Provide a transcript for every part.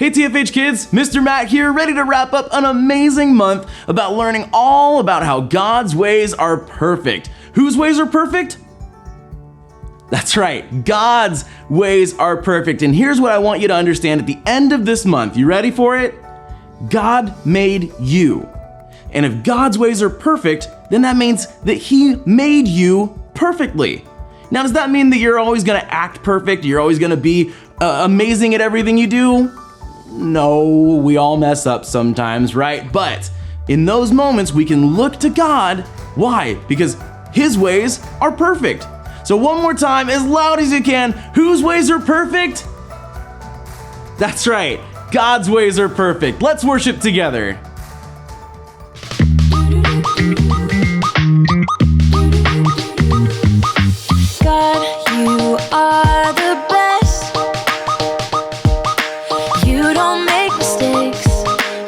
Hey TFH Kids, Mr. Matt here, ready to wrap up an amazing month about learning all about how God's ways are perfect. Whose ways are perfect? That's right, God's ways are perfect. And here's what I want you to understand at the end of this month. You ready for it? God made you. And if God's ways are perfect, then that means that He made you perfectly. Now, does that mean that you're always gonna act perfect? You're always gonna be amazing at everything you do? No, we all mess up sometimes, right? But in those moments, we can look to God. Why? Because His ways are perfect. So one more time, as loud as you can, whose ways are perfect? That's right, God's ways are perfect. Let's worship together. God, you are the best. You don't make mistakes.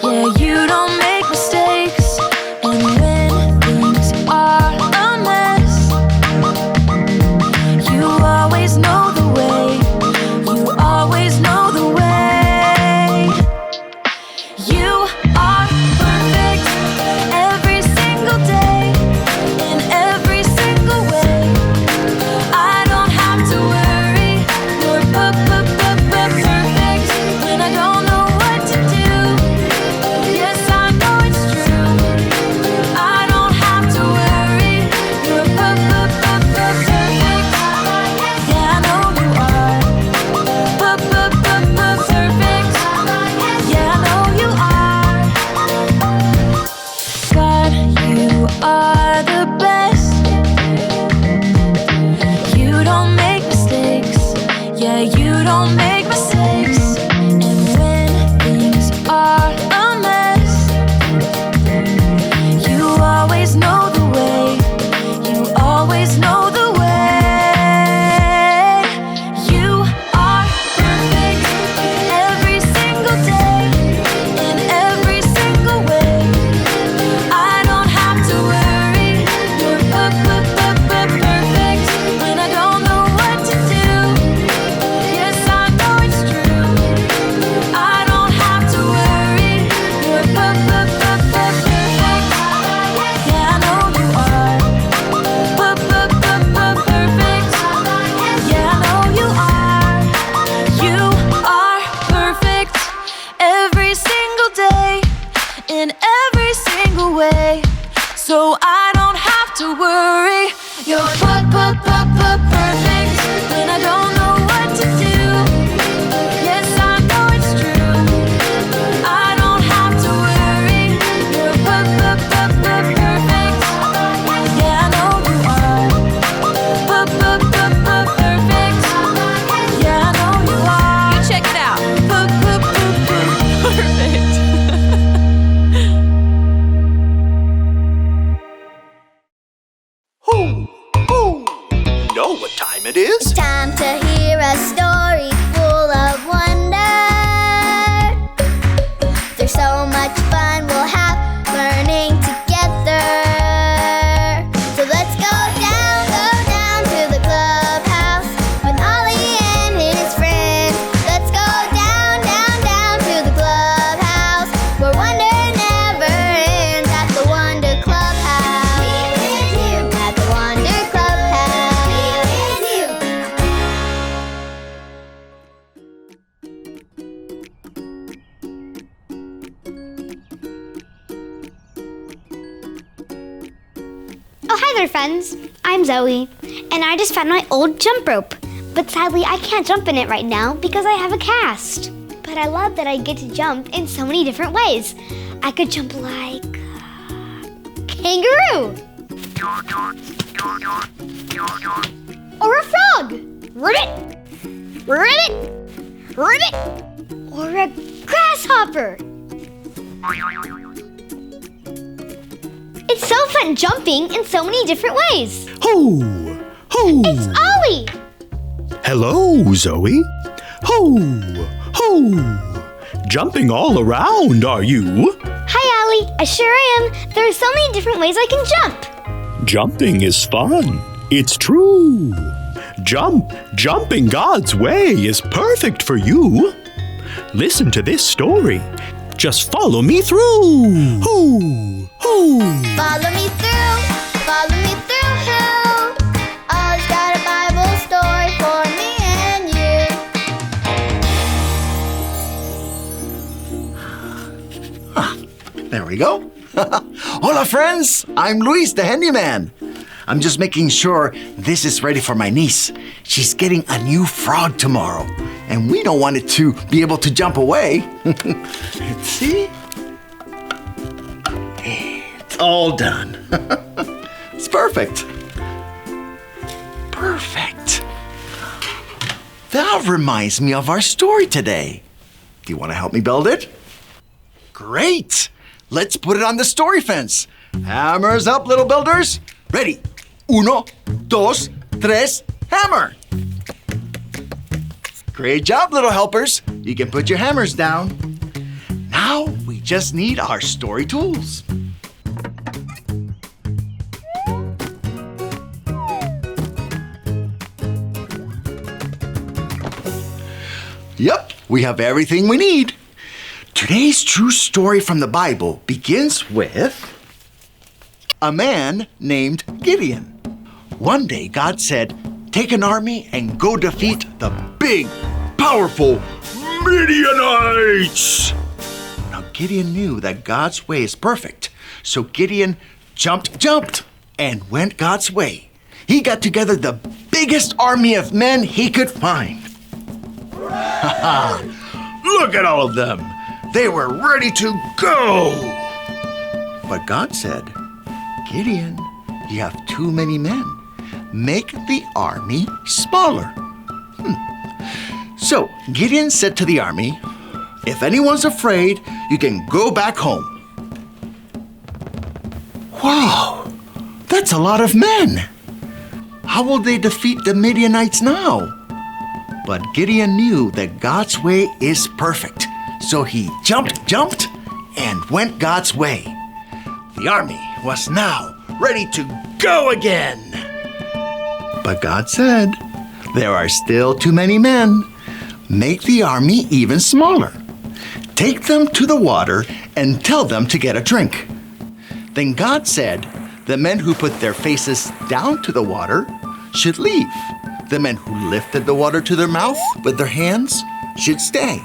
Yeah, you don't make mistakes. And when things are a mess, you always know the way. You always know the way. You are perfect every single day, in every single way. I don't have to worry. You're perfect when I don't know what to do. Yes, I know it's true. I don't have to worry. You're perfect. Yeah, I know you are. Perfect. Yeah, I know you are. God, you are the best. You don't make mistakes. Yeah, you don't make mistakes. And when things are a mess, you always know the way. You always know the way. You are perfect every single day, in every single way. I don't have to worry. You're perfect when I don't know what to do. Yes, I know it's true. I don't have to worry. You're perfect. Yeah, I know you are. Perfect. Yeah, I know you are. You are perfect every single day, in every single way. So I don't have to worry. You're perfect when I don't know what to do. Yes, I know it's true. I don't have to worry. You're perfect. Yeah, I know you are. Perfect. Yeah, I know you are. You check it out. Perfect. You know what time it is? Time to hear a story full of wonder. There's so much fun we'll have learning together. So let's go down to the clubhouse with Ollie and his friends. Let's go down to the clubhouse where wonder never ends at the Wonder Clubhouse. At the Wonder Clubhouse. Oh, hi there, friends. I'm Zoe, and I just found my old jump rope. But sadly, I can't jump in it right now because I have a cast. But I love that I get to jump in so many different ways. I could jump like kangaroo, or a frog, ribbit, or a grasshopper. It's so fun jumping in so many different ways. Ho! Ho! It's Ollie. Hello, Zoe. Ho! Ho! Jumping all around, are you? Hi, Ollie. I sure am. There are so many different ways I can jump. Jumping is fun. It's true. Jumping God's way is perfect for you. Listen to this story. Just follow me through. Hoo, hoo. Follow me through, follow me through, who? Ollie's got a Bible story for me and you. There we go. Hola, friends. I'm Luis, the handyman. I'm just making sure this is ready for my niece. She's getting a new frog tomorrow, and we don't want it to be able to jump away. Let's see. It's all done. It's perfect. Perfect. That reminds me of our story today. Do you want to help me build it? Great. Let's put it on the story fence. Hammers up, little builders. Ready. Uno, dos, tres, hammer. Great job, little helpers. You can put your hammers down. Now we just need our story tools. Yep, we have everything we need. Today's true story from the Bible begins with a man named Gideon. One day God said, take an army and go defeat the big, powerful Midianites. Now Gideon knew that God's way is perfect, so Gideon jumped, and went God's way. He got together the biggest army of men he could find. Look at all of them. They were ready to go. But God said, Gideon, you have too many men. Make the army smaller. So Gideon said to the army, if anyone's afraid, you can go back home. Wow, that's a lot of men. How will they defeat the Midianites now? But Gideon knew that God's way is perfect. So he jumped, and went God's way. The army was now ready to go again. But God said, there are still too many men. Make the army even smaller. Take them to the water and tell them to get a drink. Then God said, the men who put their faces down to the water should leave. The men who lifted the water to their mouth with their hands should stay.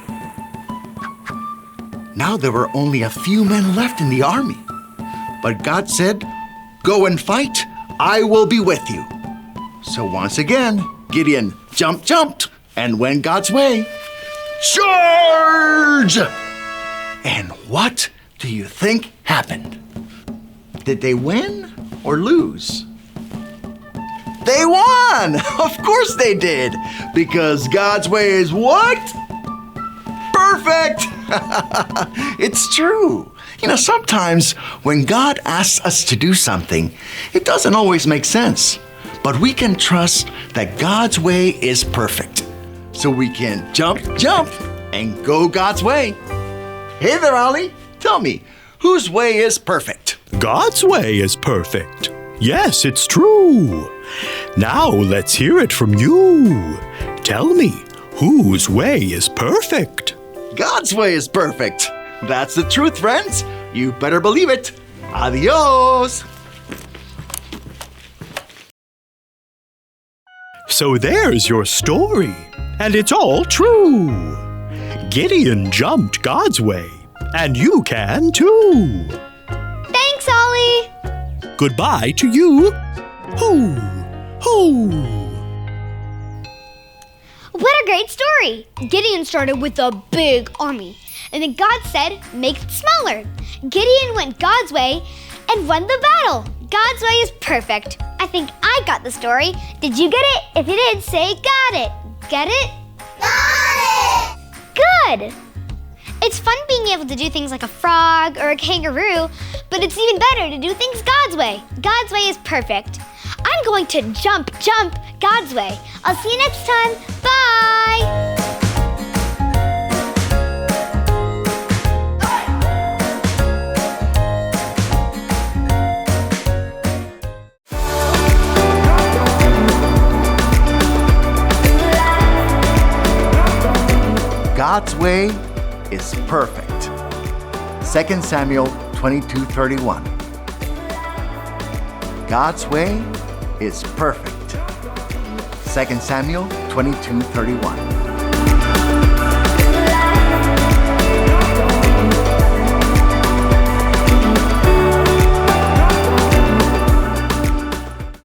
Now there were only a few men left in the army. But God said, go and fight, I will be with you. So once again, Gideon jumped, and went God's way. Charge! And what do you think happened? Did they win or lose? They won! Of course they did! Because God's way is what? Perfect! It's true. You know, sometimes when God asks us to do something, it doesn't always make sense. But we can trust that God's way is perfect. So we can jump, and go God's way. Hey there, Ollie. Tell me, whose way is perfect? God's way is perfect. Yes, it's true. Now let's hear it from you. Tell me, whose way is perfect? God's way is perfect. That's the truth, friends. You better believe it. Adios. So there's your story, and it's all true. Gideon jumped God's way, and you can too. Thanks, Ollie! Goodbye to you. Hoo, hoo. What a great story! Gideon started with a big army, and then God said, make it smaller. Gideon went God's way and won the battle. God's way is perfect. I think I got the story. Did you get it? If you did, say got it. Get it? Got it! Good! It's fun being able to do things like a frog or a kangaroo, but it's even better to do things God's way. God's way is perfect. I'm going to jump God's way. I'll see you next time. Bye! God's way is perfect. 2 Samuel 22:31. God's way is perfect. 2 Samuel 22:31.